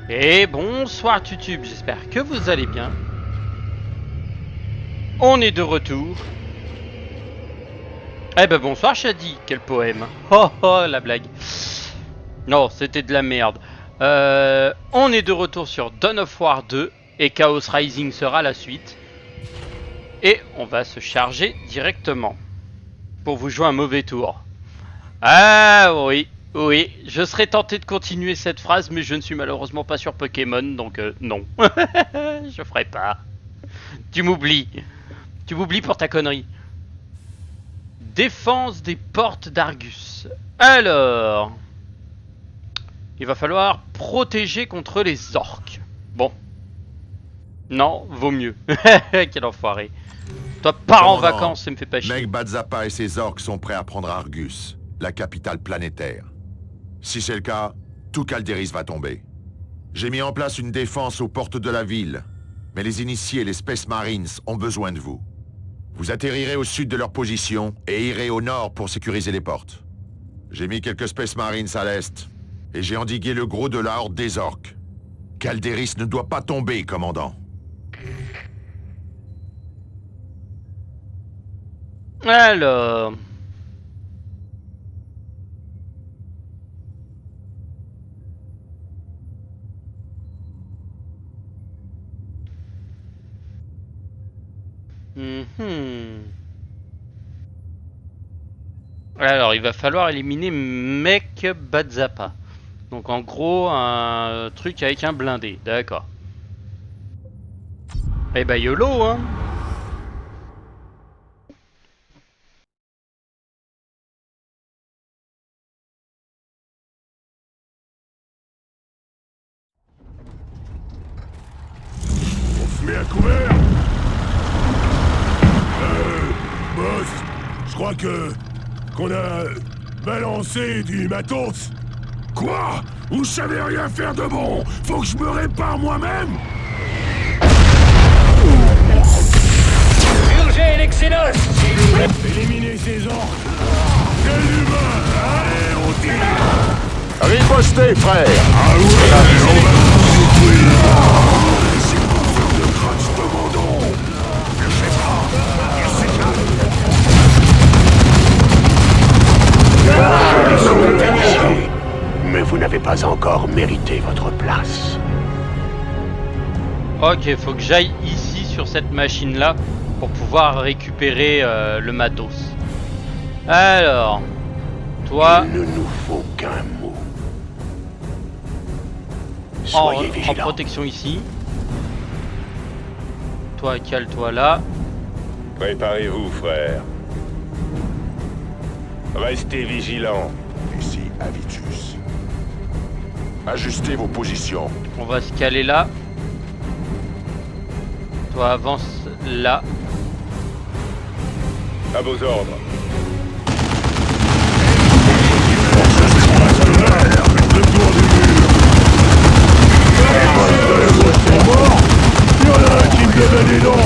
Et bonsoir YouTube, j'espère que vous allez bien. On est de retour. Eh ben bonsoir Shadi, quel poème. Oh oh la blague. Non, c'était de la merde. On est de retour sur Dawn of War 2 et Chaos Rising sera la suite. Et on va se charger directement pour vous jouer un mauvais tour. Ah oui, oui, je serais tenté de continuer cette phrase, mais je ne suis malheureusement pas sur Pokémon, donc non. Je ferai pas. Tu m'oublies. Tu m'oublies pour ta connerie. Défense des portes d'Argus. Alors, il va falloir protéger contre les orques. Bon. Non, vaut mieux. Quel enfoiré. Toi, pars en vacances, ça me fait pas chier. Meg-Batzappa et ses orques sont prêts à prendre Argus, la capitale planétaire. Si c'est le cas, tout Calderis va tomber. J'ai mis en place une défense aux portes de la ville, mais les initiés, les Space Marines, ont besoin de vous. Vous atterrirez au sud de leur position et irez au nord pour sécuriser les portes. J'ai mis quelques Space Marines à l'est, et j'ai endigué le gros de la horde des orques. Calderis ne doit pas tomber, commandant. Alors... Alors, il va falloir éliminer Meg-Batzappa. Donc en gros, un truc avec un blindé, d'accord. Eh bah YOLO, hein. On se met à couvert. Boss, je crois qu'on a balancé du matos. Quoi? Vous savez rien faire de bon. Faut que je me répare moi-même. Purgez l'excellence, s'il vous plaît. Éliminez ces orques. Quel humain. Allez, on tire. Ripostez, frère! Ah ouais, on va tout détruire. C'est pour faire de grâce, commandant. Je sais pas. Mais vous n'avez pas encore mérité votre place. Ok, faut que j'aille ici sur cette machine là pour pouvoir récupérer le matos. Alors, toi, Il ne nous faut qu'un mot. en Soyez vigilants. protection ici. Toi, cale-toi là. Préparez-vous, frère. Restez vigilants. Ici, Avitus. Ajustez vos positions. On va se caler là. Toi, avance là. À vos ordres. Il y en a un qui me donne les dents.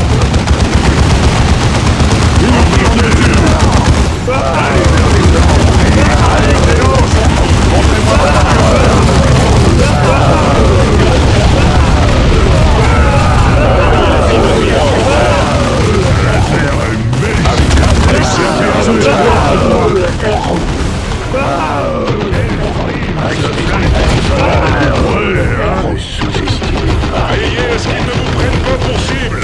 Veillez à ce qu'ils ne vous prennent pas pour cible.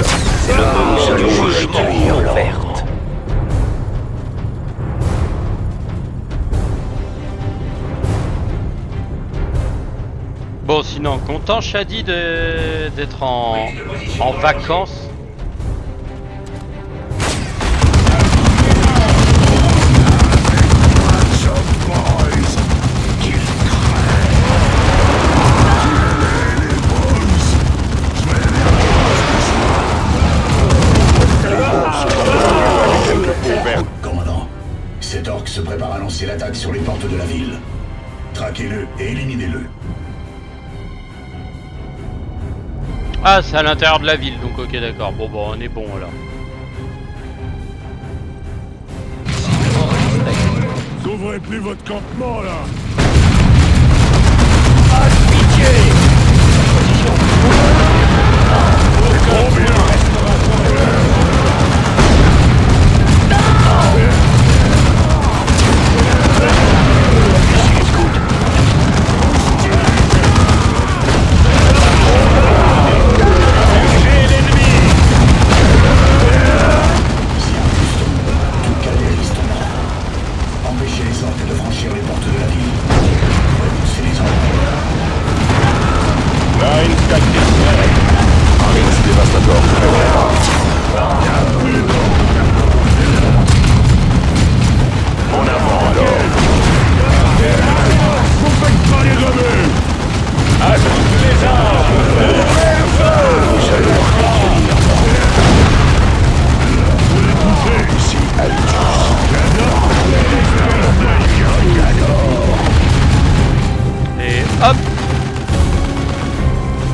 Nous allons détruire verte. Bon, sinon, content Shadi d'être en vacances. Commandant, cet orc se prépare à lancer l'attaque sur les portes de la ville. Traquez-le et éliminez-le. Ah, c'est à l'intérieur de la ville, donc ok, d'accord. Bon, on est bon là. N'ouvrez plus votre campement là. Pitié.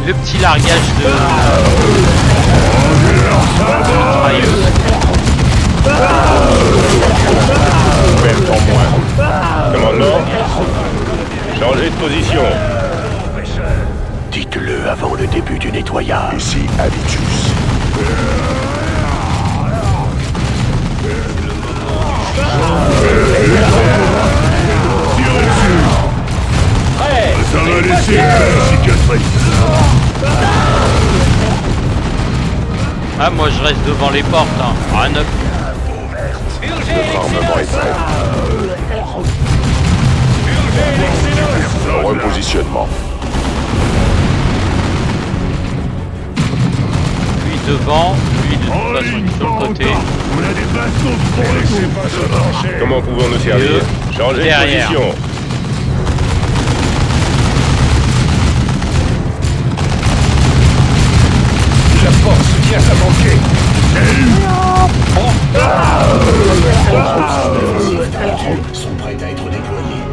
le petit largage de mitrailleuse. Perte en moins. Commandement, changez de position. Dites-le avant le début du nettoyage. Ici, Habitus. Prêt. Ça va laisser une cicatrice. Ah, moi je reste devant les portes, hein. Ah, neuf. Armement est prêt. Repositionnement. Lui devant, lui de toute façon sur le côté. On a des bastos pour le coup. Comment pouvons-nous servir? Changez Derrière. de position. La force vient à manquer. Sont prêtes à être déployées.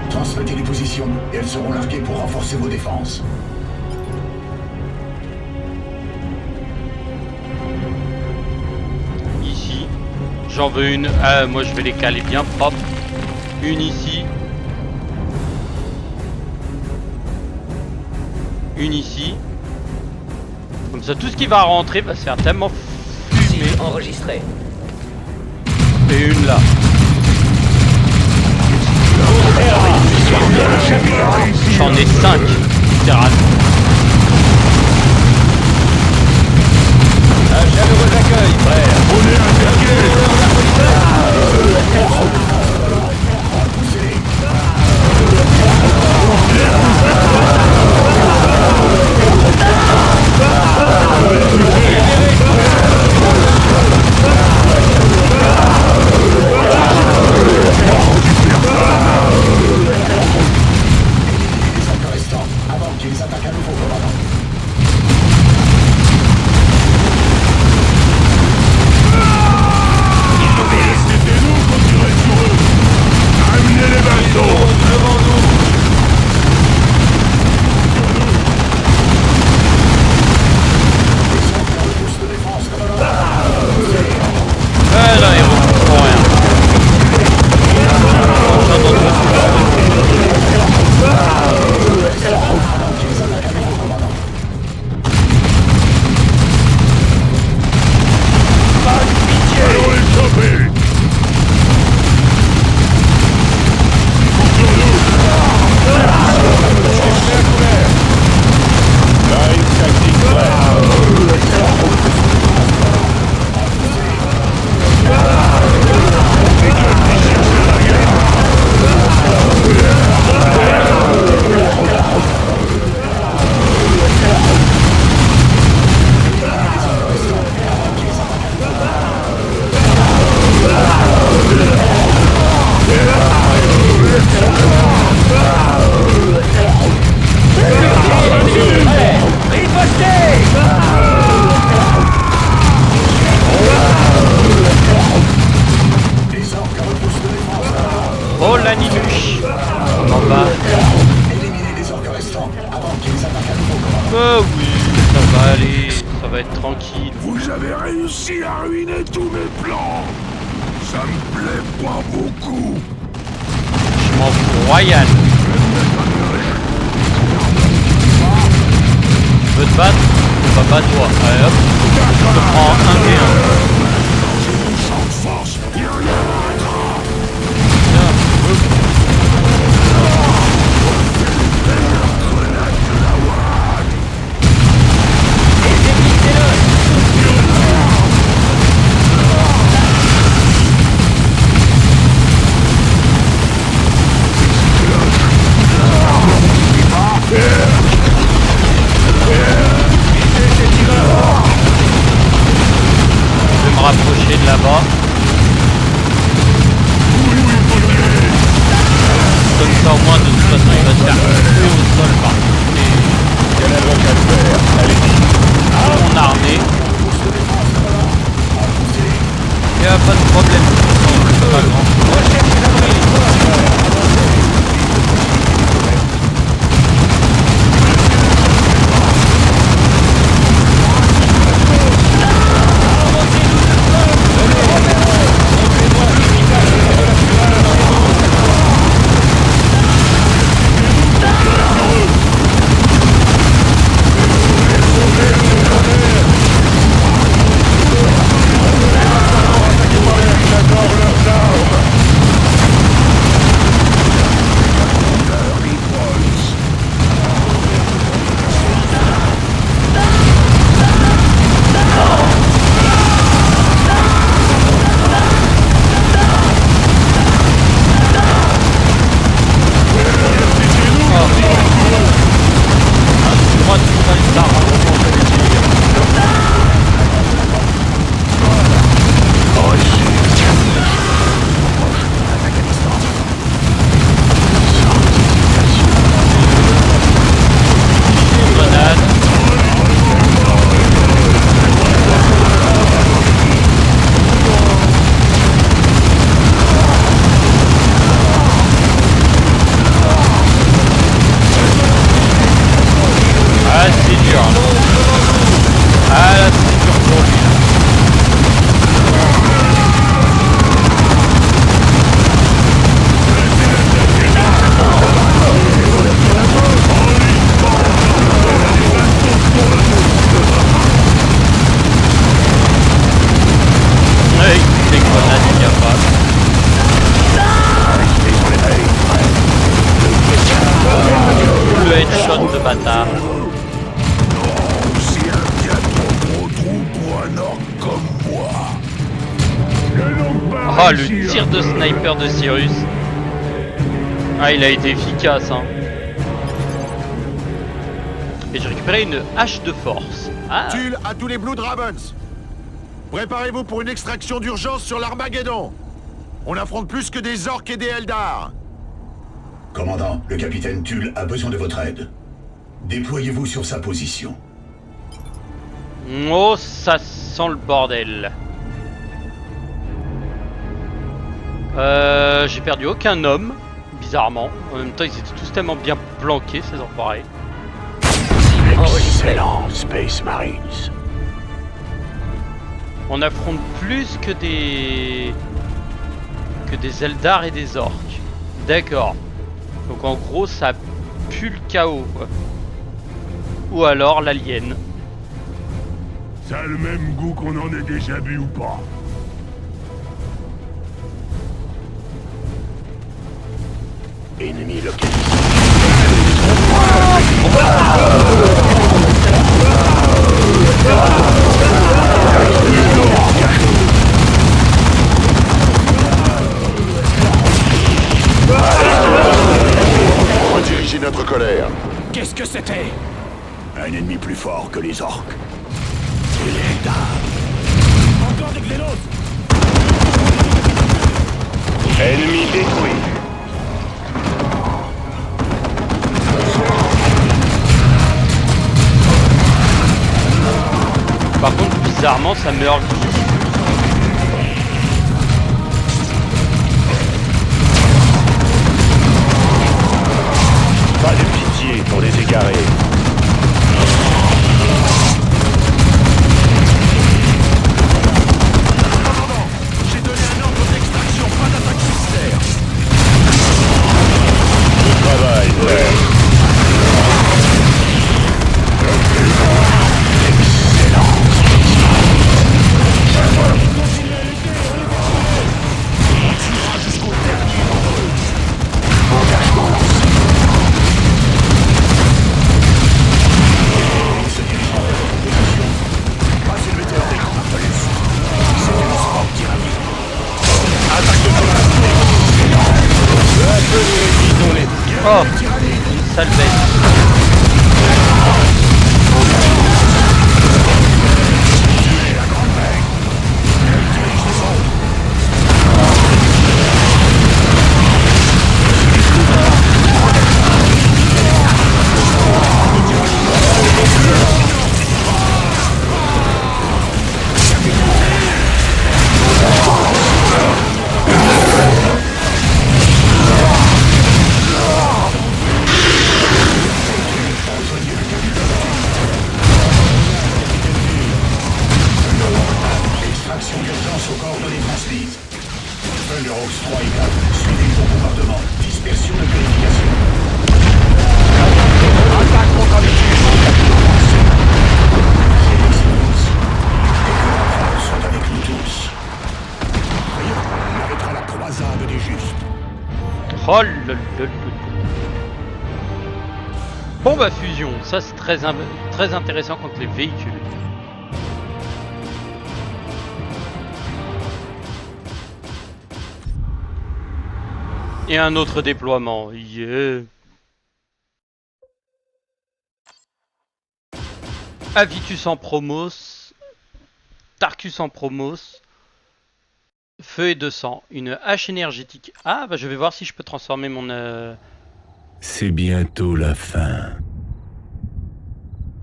Transmettez les positions et elles seront larguées pour renforcer vos défenses. Ici, j'en veux une. Ah, moi je vais les caler bien propre. Une ici. Une ici. Comme ça, tout ce qui va rentrer va se faire tellement fumer. Enregistré. Et une là. J'en ai 5 littéralement. Un chaleureux accueil, frère. On est attaqué. Avant qu'ils attaquent à nouveau, commandant. C'était nous qu'on tirait sur eux. Terminez les bastos. Devant nous. Là, ils refont rien. Allons les choper. Line tactique prêt. Oh la ninuche. On en va. Éliminez les orques restants avant qu'ils attaquent à nouveau, commandant. Oh oui, ça va aller. Ça va être tranquille. Vous avez réussi à ruiner tous mes plans. Ça me plaît pas beaucoup. Je m'en fous royal. Tu veux te battre? Bah bats-toi. Allez hop. Je te prends 1v1. Champ de force, y a rien à battre. Tiens. un orc comme moi. Le nom pas Ah, le tir de sniper de Cyrus. Ah, il a été efficace, hein. Et j'ai récupéré une hache de force. Ah, Tulle à tous les Blue Dragons. Préparez-vous pour une extraction d'urgence sur l'Armageddon. On affronte plus que des orques et des Eldar. Commandant, le capitaine Tull a besoin de votre aide. Déployez-vous sur sa position. oh, ça sent le bordel. J'ai perdu aucun homme, bizarrement. En même temps, ils étaient tous tellement bien planqués, ces enfoirés. Excellent, Space Marines. On affronte plus que des Eldar et des orques. D'accord. Donc en gros, ça pue le chaos, quoi. Ou alors l'alien. Ça a le même goût qu'on en ait déjà bu ou pas. Ennemi localisé. Redirigez notre colère. Qu'est-ce que c'était? Un ennemi plus fort que les orques. Et les Eldar. Encore des Xénos. Ennemi détruit. Par contre, bizarrement, ça meurt. Pas de pitié pour les égarés. J'ai donné un ordre d'extraction, pas d'attaque suicidaire. Bon travail, frère. Oh, sale bête. Extraction d'urgence aux coordonnées transmises. Thunderhawks 3 et 4, suivez vos bombardements. Dispersion de purification. Attaque contre les Sont avec nous tous. On arrêtera la croisade des justes. Oh là là là. Bon bah fusion, ça c'est très intéressant contre les véhicules. Et un autre déploiement, yeah. Avitus en promos, Tarkus en promos, feu et 200, une hache énergétique. Ah bah je vais voir si je peux transformer mon... C'est bientôt la fin.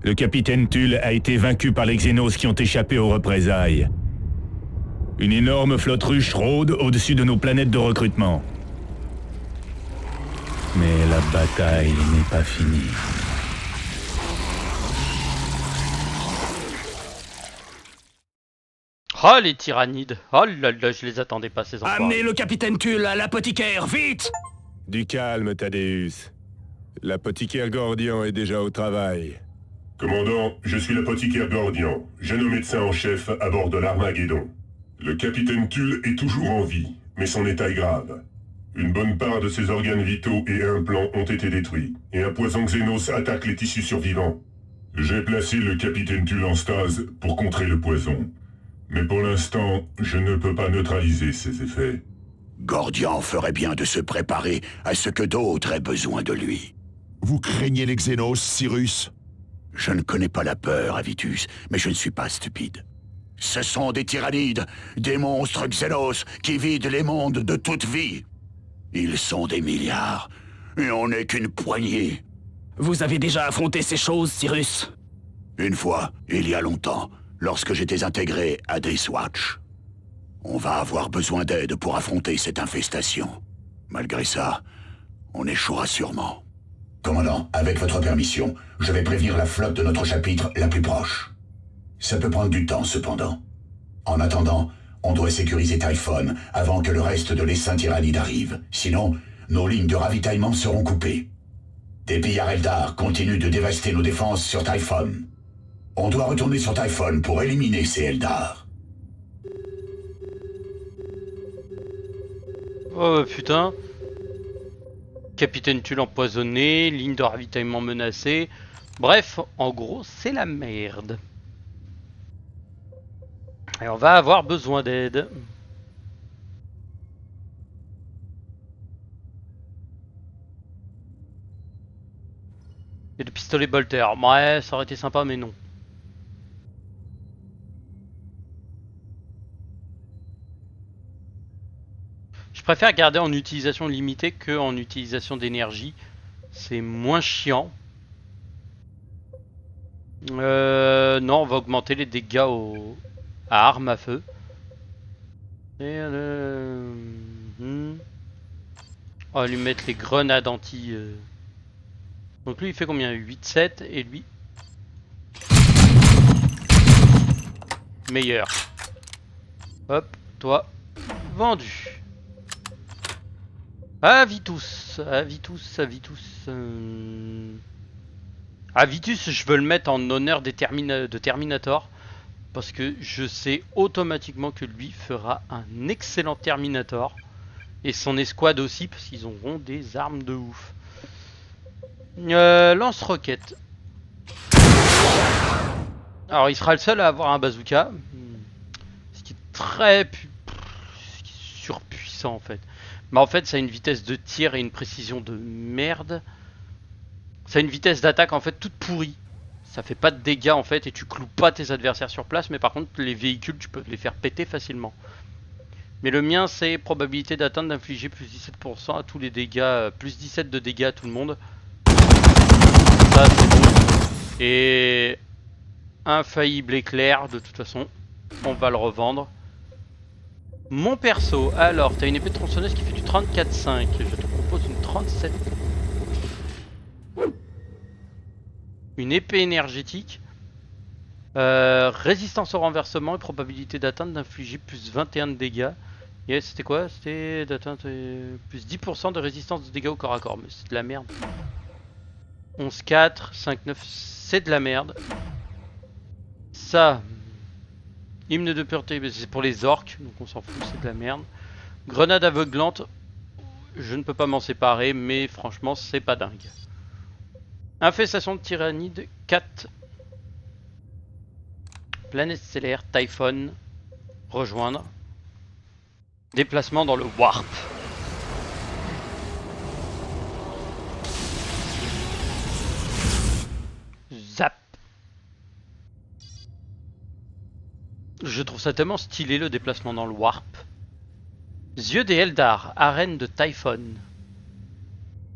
Le capitaine Tull a été vaincu par les Xénos qui ont échappé aux représailles. Une énorme flotte ruche rôde au-dessus de nos planètes de recrutement. Mais la bataille n'est pas finie. Oh les tyrannides. Oh là là, je les attendais pas ces enfants. Amenez le capitaine Tull à l'apothicaire, vite! Du calme, Thaddeus. L'apothicaire Gordian est déjà au travail. Commandant, je suis l'apothicaire Gordian, jeune médecin en chef à bord de l'Armageddon. Le capitaine Tull est toujours en vie, mais son état est grave. Une bonne part de ses organes vitaux et implants ont été détruits, et un poison Xénos attaque les tissus survivants. J'ai placé le capitaine Tull en stase pour contrer le poison. Mais pour l'instant, je ne peux pas neutraliser ses effets. Gordian ferait bien de se préparer à ce que d'autres aient besoin de lui. Vous craignez les Xénos, Cyrus? Je ne connais pas la peur, Avitus, mais je ne suis pas stupide. Ce sont des tyrannides, des monstres Xénos qui vident les mondes de toute vie. Ils sont des milliards, et on n'est qu'une poignée. Vous avez déjà affronté ces choses, Cyrus? Une fois, il y a longtemps, lorsque j'étais intégré à Deathwatch. On va avoir besoin d'aide pour affronter cette infestation. Malgré ça, on échouera sûrement. Commandant, avec votre permission, je vais prévenir la flotte de notre chapitre la plus proche. Ça peut prendre du temps, cependant. En attendant, on doit sécuriser Typhon avant que le reste de l'essaim tyrannide arrive. Sinon, nos lignes de ravitaillement seront coupées. Des pillards Eldar continuent de dévaster nos défenses sur Typhon. On doit retourner sur Typhon pour éliminer ces Eldar. Oh putain. Capitaine Tull empoisonné, ligne de ravitaillement menacée. Bref, en gros, c'est la merde. Et on va avoir besoin d'aide. Et de pistolets bolter. Ouais, ça aurait été sympa, mais non. Je préfère garder en utilisation limitée que en utilisation d'énergie. C'est moins chiant. Non, on va augmenter les dégâts à armes à feu. Et on va lui mettre les grenades anti... Donc lui il fait combien? 8-7 et lui... Meilleur. Hop, toi, vendu. Avitus, Avitus, Avitus. Avitus, je veux le mettre en honneur de Terminator. Parce que je sais automatiquement que lui fera un excellent Terminator. Et son escouade aussi, parce qu'ils auront des armes de ouf. Lance-roquette. Alors il sera le seul à avoir un bazooka. Ce qui est très... Ce qui est surpuissant en fait. Mais en fait ça a une vitesse de tir et une précision de merde. Ça a une vitesse d'attaque en fait toute pourrie. Ça fait pas de dégâts en fait et tu cloues pas tes adversaires sur place. Mais par contre les véhicules tu peux les faire péter facilement. Mais le mien c'est probabilité d'atteindre d'infliger plus 17% à tous les dégâts. Plus 17 de dégâts à tout le monde. Ça c'est bon. Et infaillible éclair de toute façon. On va le revendre. Mon perso, alors t'as une épée de tronçonneuse qui fait du 34,5. Je te propose une 37. Une épée énergétique. Résistance au renversement et probabilité d'atteinte d'infliger plus 21 de dégâts. Et c'était quoi? C'était d'atteinte plus 10% de résistance de dégâts au corps à corps. Mais c'est de la merde. 11,4, 5,9, c'est de la merde. Ça, hymne de pureté, c'est pour les orques, donc on s'en fout, c'est de la merde. Grenade aveuglante, je ne peux pas m'en séparer, mais franchement, c'est pas dingue. Infestation de tyrannide, 4. Planète stellaire, Typhon, rejoindre. Déplacement dans le Warp. Zap. Je trouve ça tellement stylé le déplacement dans le Warp. Yeux des Eldar, arène de Typhon.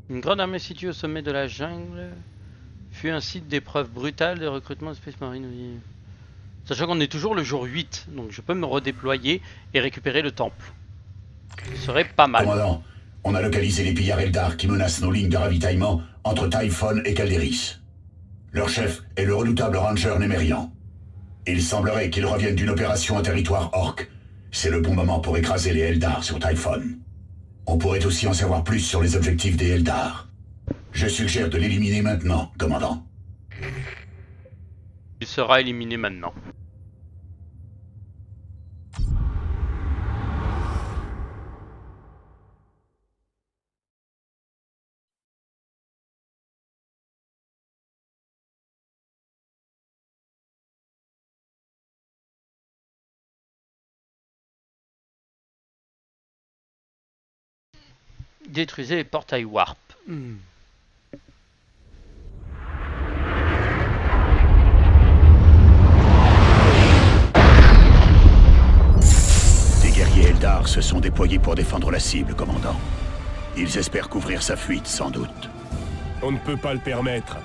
Une grande armée située au sommet de la jungle fut un site d'épreuve brutale de recrutement d'espèces marines. Sachant qu'on est toujours le jour 8, donc je peux me redéployer et récupérer le temple. Ce serait pas mal. Commandant, on a localisé les pillards Eldar qui menacent nos lignes de ravitaillement entre Typhon et Calderis. Leur chef est le redoutable ranger Némérian. Il semblerait qu'ils reviennent d'une opération en territoire orc. C'est le bon moment pour écraser les Eldar sur Typhon. On pourrait aussi en savoir plus sur les objectifs des Eldar. Je suggère de l'éliminer maintenant, commandant. Il sera éliminé maintenant. Détruisez les portails warp. Des guerriers Eldar se sont déployés pour défendre la cible, commandant. Ils espèrent couvrir sa fuite, sans doute. On ne peut pas le permettre.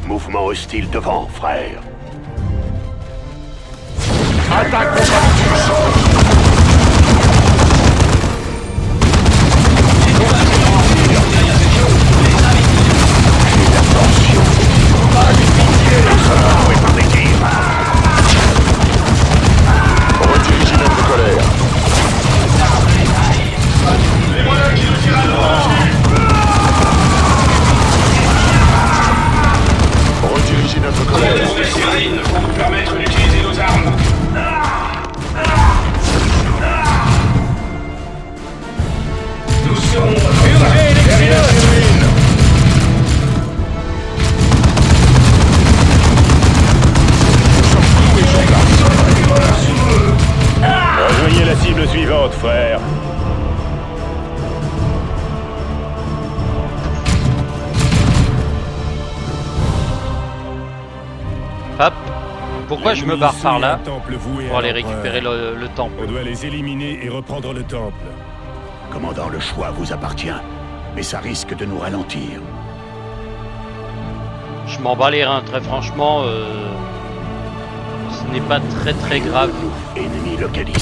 Mouvement hostile devant, frère. Attaque combattue. Redirigez notre colère. Les voilà qui nous tirent à droite. Redirigez notre colère. Les sirènes vont nous permettre d'utiliser nos armes. Nous serons derrière ces ruines. Rejoignez la cible suivante, frère. Hop. Pourquoi je me barre par là? Pour Pour aller récupérer le temple. On doit les éliminer et reprendre le temple. Commandant, le choix vous appartient, mais ça risque de nous ralentir. Je m'en bats les reins, très franchement. Ce n'est pas très grave. Ennemi localisé.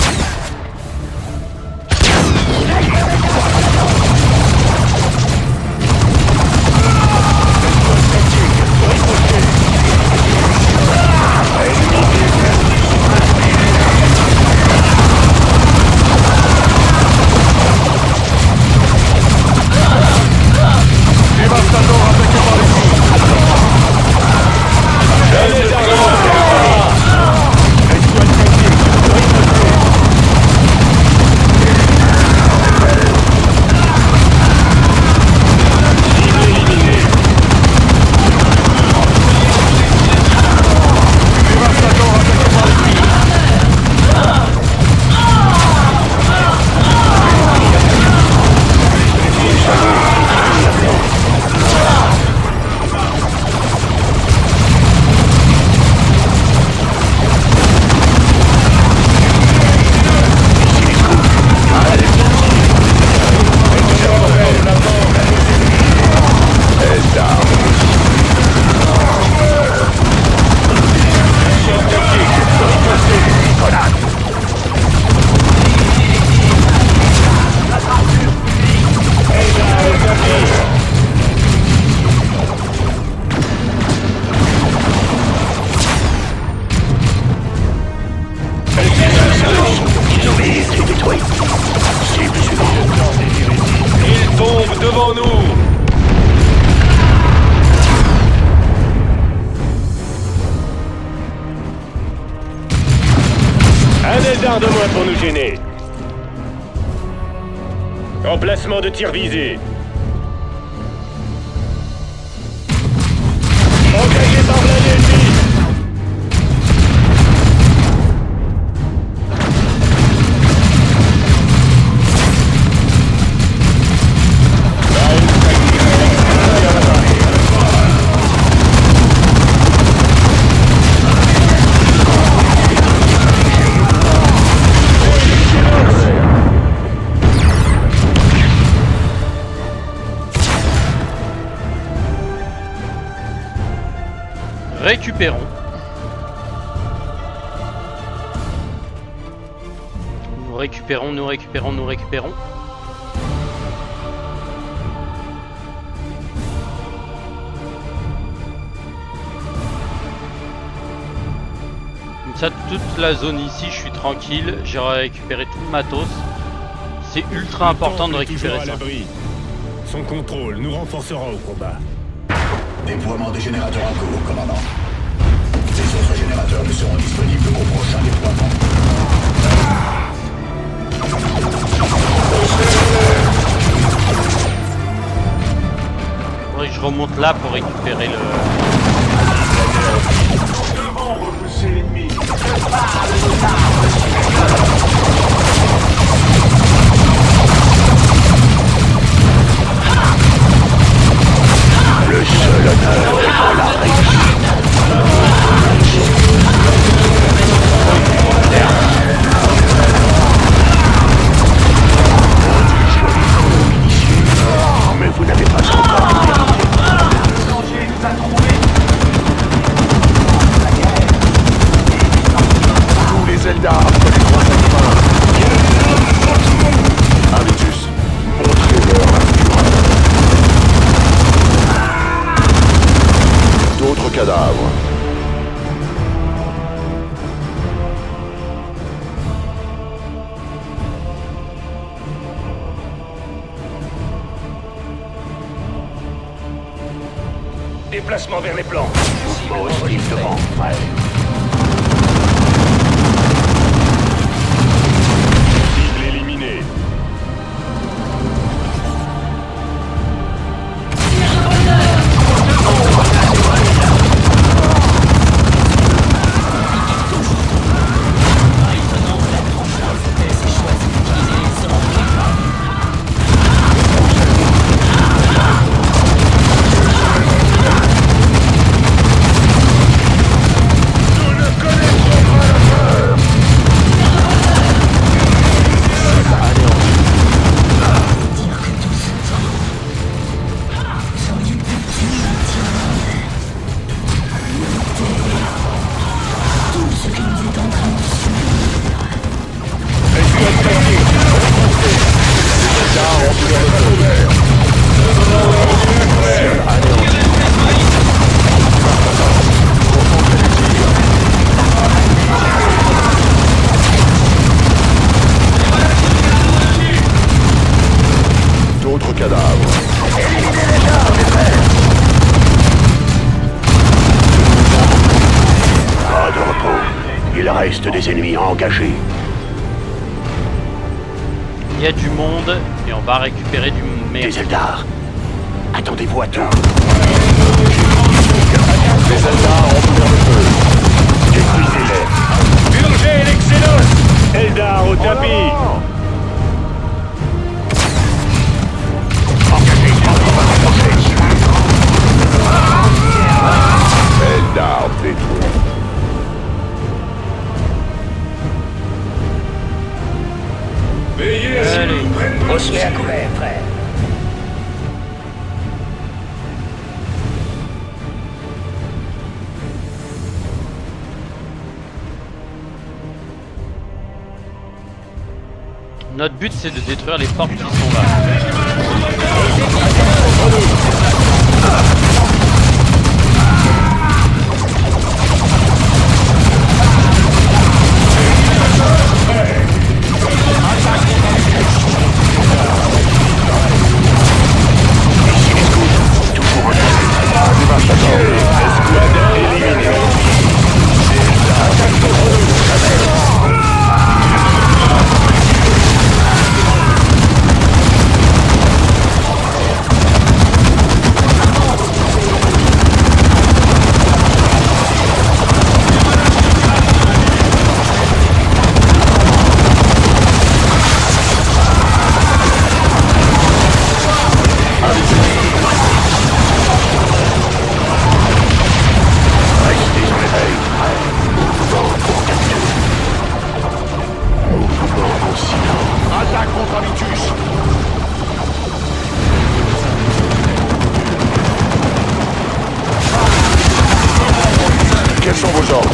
Ils tombent devant nous. Un Eldar de moins pour nous gêner. Emplacement de tir visé. Engagé par l'ennemi. Récupérons. Nous récupérons. Comme ça, toute la zone ici, je suis tranquille. J'ai récupéré tout le matos. C'est ultra important de récupérer ça. Son contrôle nous renforcera au combat. Déploiement des générateurs en cours, commandant. Les autres générateurs ne seront disponibles qu'au prochain déploiement. Faudrait que je remonte là pour récupérer le... Devant repousser l'ennemi. Déplacement vers les plans. Hostile devant, frère. Cible éliminée. D'autres cadavres. Pas de repos. Il reste des ennemis engagés. Il y a du monde et on va récupérer du Des merde. Eldar. Attendez-vous à tout. Les Eldar ont ouvert le feu. Détruisez-les. Purgez l'Excelos. Eldar au tapis. Eldar détruit. Veillez à ce qu'ils Allez. nous prennent pas. On se met à couvert, frère. Notre but c'est de détruire les portes qui sont là. Restez sur les veilles, frère. Mouvement pour capturer. Mouvement en silence. Attaque contre Habitus. Quels sont vos ordres?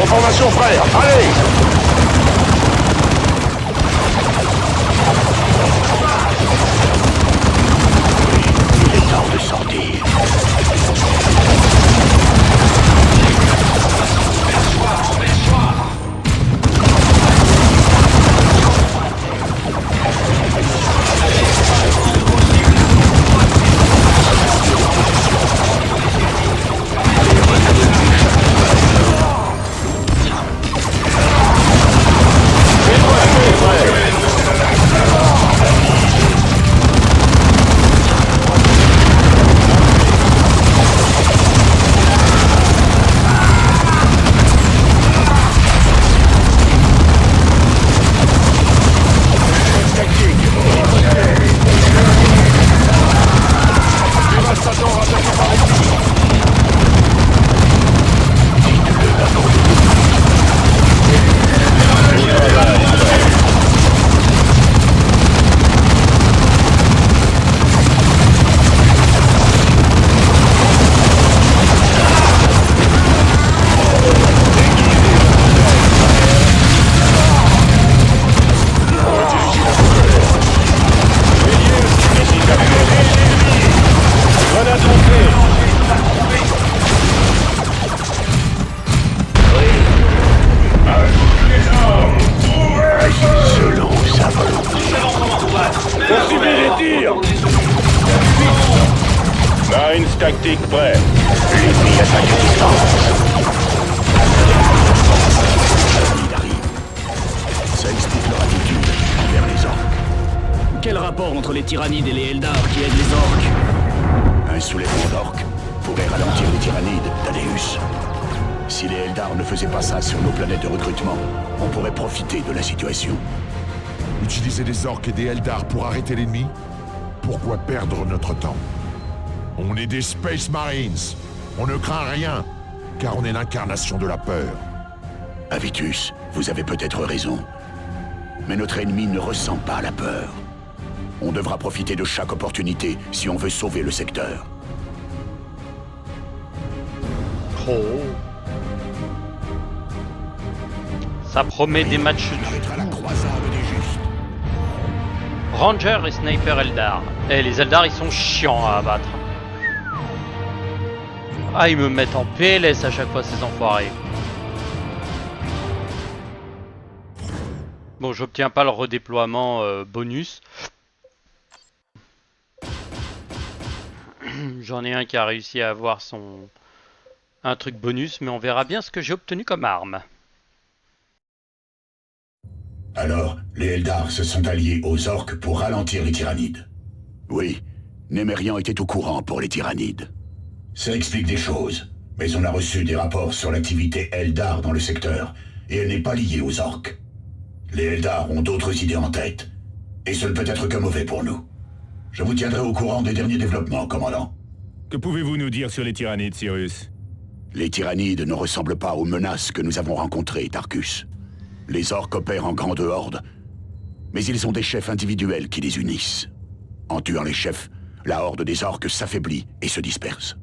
En formation, frère. Allez! Il est temps de sortir. Marines tactique prêt. L'ennemi attaque à distance. Il arrive. Ça explique leur attitude envers les orques. Quel rapport entre les tyrannides et les Eldar qui aident les orques? Un soulèvement d'orques pourrait ralentir les tyrannides d'Adeus. Si les Eldar ne faisaient pas ça sur nos planètes de recrutement, on pourrait profiter de la situation. Utiliser des orques et des Eldar pour arrêter l'ennemi? Pourquoi perdre notre temps? On est des Space Marines. On ne craint rien, car on est l'incarnation de la peur. Avitus, vous avez peut-être raison. Mais notre ennemi ne ressent pas la peur. On devra profiter de chaque opportunité si on veut sauver le secteur. Oh. Ça promet des matchs On arrêtera la croisade des justes. Ranger et Sniper Eldar. Eh, les Eldar, ils sont chiants à abattre. Ah, ils me mettent en PLS à chaque fois, ces enfoirés. Bon, j'obtiens pas le redéploiement bonus. J'en ai un qui a réussi à avoir un truc bonus, mais on verra bien ce que j'ai obtenu comme arme. Alors, les Eldar se sont alliés aux orques pour ralentir les tyrannides. Oui, Némérian était au courant pour les tyrannides. Ça explique des choses, mais on a reçu des rapports sur l'activité Eldar dans le secteur, et elle n'est pas liée aux orques. Les Eldar ont d'autres idées en tête, et ce ne peut être que mauvais pour nous. Je vous tiendrai au courant des derniers développements, commandant. Que pouvez-vous nous dire sur les tyrannides, Cyrus? Les tyrannides ne ressemblent pas aux menaces que nous avons rencontrées, Tarkus. Les orques opèrent en grande horde, mais ils ont des chefs individuels qui les unissent. En tuant les chefs, la horde des orques s'affaiblit et se disperse.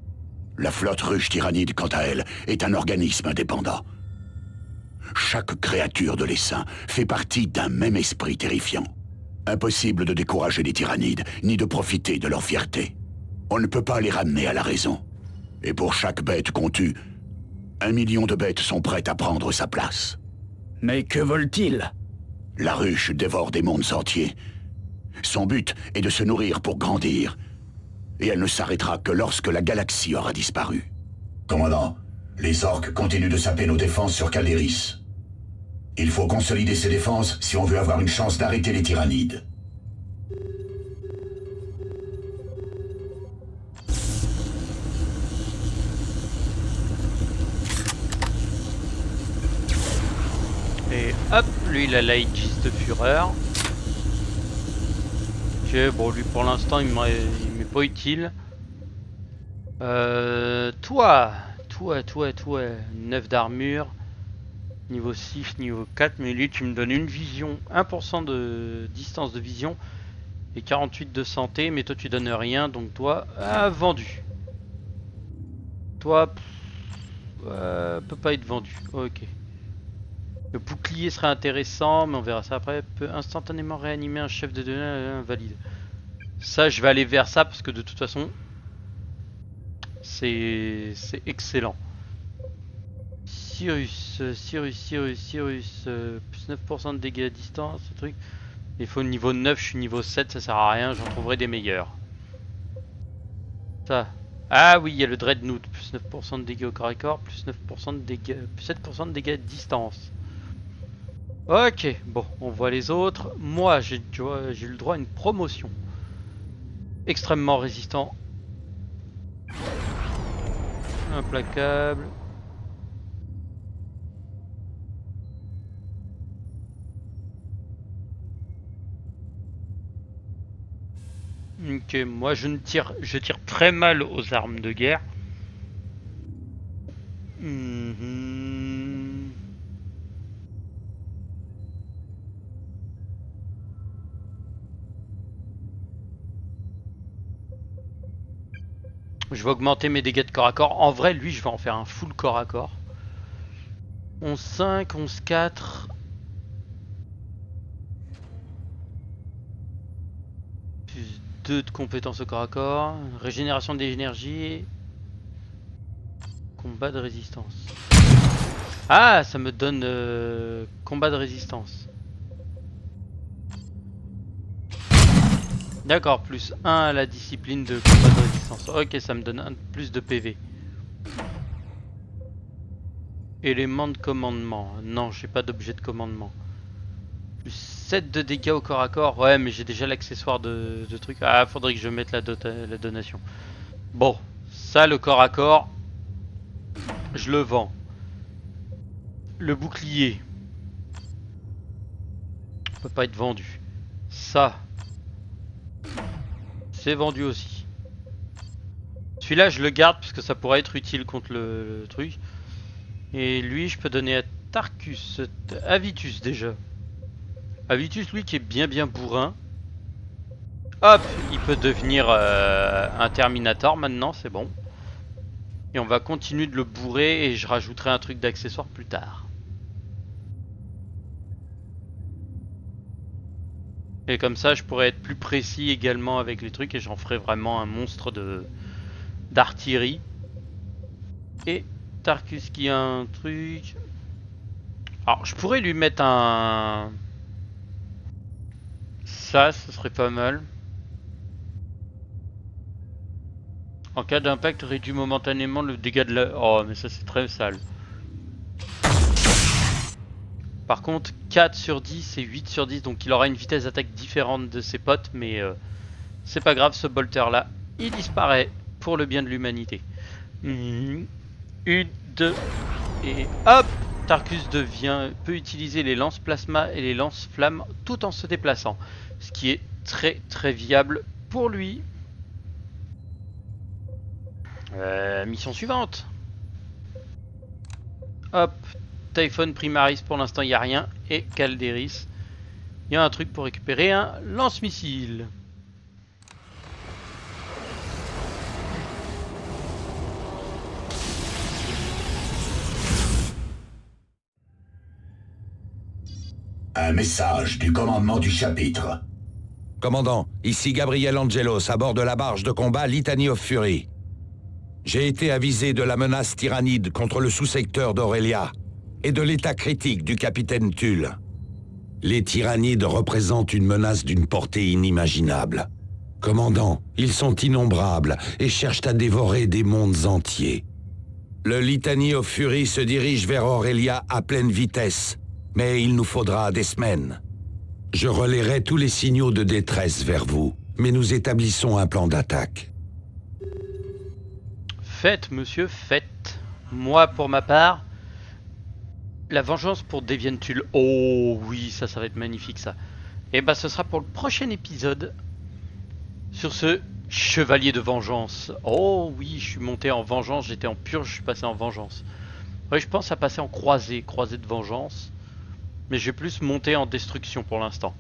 La flotte ruche tyrannide, quant à elle, est un organisme indépendant. Chaque créature de l'essaim fait partie d'un même esprit terrifiant. Impossible de décourager les tyrannides, ni de profiter de leur fierté. On ne peut pas les ramener à la raison. Et pour chaque bête qu'on tue, 1 million de bêtes sont prêtes à prendre sa place. Mais que veulent-ils? La ruche dévore des mondes entiers. Son but est de se nourrir pour grandir. Et elle ne s'arrêtera que lorsque la galaxie aura disparu. Commandant, les orques continuent de saper nos défenses sur Calderis. Il faut consolider ces défenses si on veut avoir une chance d'arrêter les tyrannides. Et hop, lui il a l'Aegis de Fureur. Ok, bon lui pour l'instant il m'est pas utile. Toi, 9 d'armure, niveau 6, niveau 4, mais lui tu me donnes une vision, 1% de distance de vision et 48 de santé, mais toi tu donnes rien, donc toi, vendu. Toi, peut pas être vendu, ok. Le bouclier serait intéressant, mais on verra ça après. Peut instantanément réanimer un chef de données invalide. Ça, je vais aller vers ça parce que de toute façon, c'est excellent. Cyrus, plus 9% de dégâts à distance, ce truc. Il faut niveau 9, je suis niveau 7, ça sert à rien, j'en trouverai des meilleurs. Ça. Ah oui, il y a le Dreadnought, plus 9% de dégâts au corps à corps, plus 9% de dégâts, plus 7% de dégâts à distance. Ok, bon, on voit les autres. Moi, j'ai le droit à une promotion. Extrêmement résistant. Implacable. Ok, moi je tire très mal aux armes de guerre. Je vais augmenter mes dégâts de corps à corps. En vrai, lui, je vais en faire un full corps à corps. 11-5, 11-4. Plus 2 de compétences au corps à corps. Régénération d'énergie. Combat de résistance. Ah, ça me donne combat de résistance. D'accord, plus 1 à la discipline de combat de résistance. Ok, ça me donne un plus de PV. Élément de commandement. Non, j'ai pas d'objet de commandement. Plus 7 de dégâts au corps à corps. Ouais, mais j'ai déjà l'accessoire de truc. Ah, faudrait que je mette la donation. Bon, ça, le corps à corps, je le vends. Le bouclier peut pas être vendu. Ça, c'est vendu aussi. Celui-là, je le garde parce que ça pourrait être utile contre le truc. Et lui, je peux donner à Tarkus, Avitus déjà. Avitus, lui, qui est bien bourrin. Hop, il peut devenir un Terminator maintenant, c'est bon. Et on va continuer de le bourrer et je rajouterai un truc d'accessoire plus tard. Et comme ça, je pourrais être plus précis également avec les trucs et j'en ferai vraiment un monstre d'artillerie. Et Tarkus qui a un truc. Alors, je pourrais lui mettre un. Ça, ce serait pas mal. En cas d'impact, réduit momentanément le dégât de la. Oh, mais ça, c'est très sale. Par contre, 4 sur 10 et 8 sur 10, donc il aura une vitesse d'attaque différente de ses potes, mais c'est pas grave, ce bolter là, il disparaît pour le bien de l'humanité. 1, 2, et hop, Tarkus peut utiliser les lance-plasma et les lance-flammes tout en se déplaçant, ce qui est très viable pour lui. Mission suivante. Hop. Typhon Primaris, pour l'instant il n'y a rien. Et Calderis, il y a un truc pour récupérer un lance-missile. Un message du commandement du chapitre. Commandant, ici Gabriel Angelos à bord de la barge de combat Litany of Fury. J'ai été avisé de la menace tyrannide contre le sous-secteur d'Aurelia et de l'état critique du capitaine Tull. Les tyrannides représentent une menace d'une portée inimaginable. Commandant, ils sont innombrables et cherchent à dévorer des mondes entiers. Le Litany of Fury se dirige vers Aurelia à pleine vitesse, mais il nous faudra des semaines. Je relayerai tous les signaux de détresse vers vous, mais nous établissons un plan d'attaque. Faites, monsieur, faites. Moi, pour ma part, la vengeance pour Deviant Tull. Oh oui, ça va être magnifique ça. Et bah ce sera pour le prochain épisode. Sur ce chevalier de vengeance. Oh oui, je suis monté en vengeance, j'étais en purge, je suis passé en vengeance. Oui, je pense à passer en croisée de vengeance. Mais je vais plus monter en destruction pour l'instant.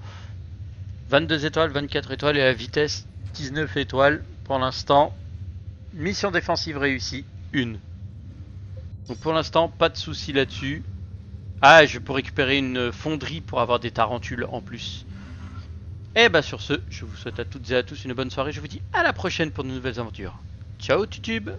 22 étoiles, 24 étoiles et la vitesse 19 étoiles pour l'instant. Mission défensive réussie, 1. Donc pour l'instant, pas de soucis là-dessus. Ah, je peux récupérer une fonderie pour avoir des tarentules en plus. Et bah sur ce, je vous souhaite à toutes et à tous une bonne soirée. Je vous dis à la prochaine pour de nouvelles aventures. Ciao YouTube!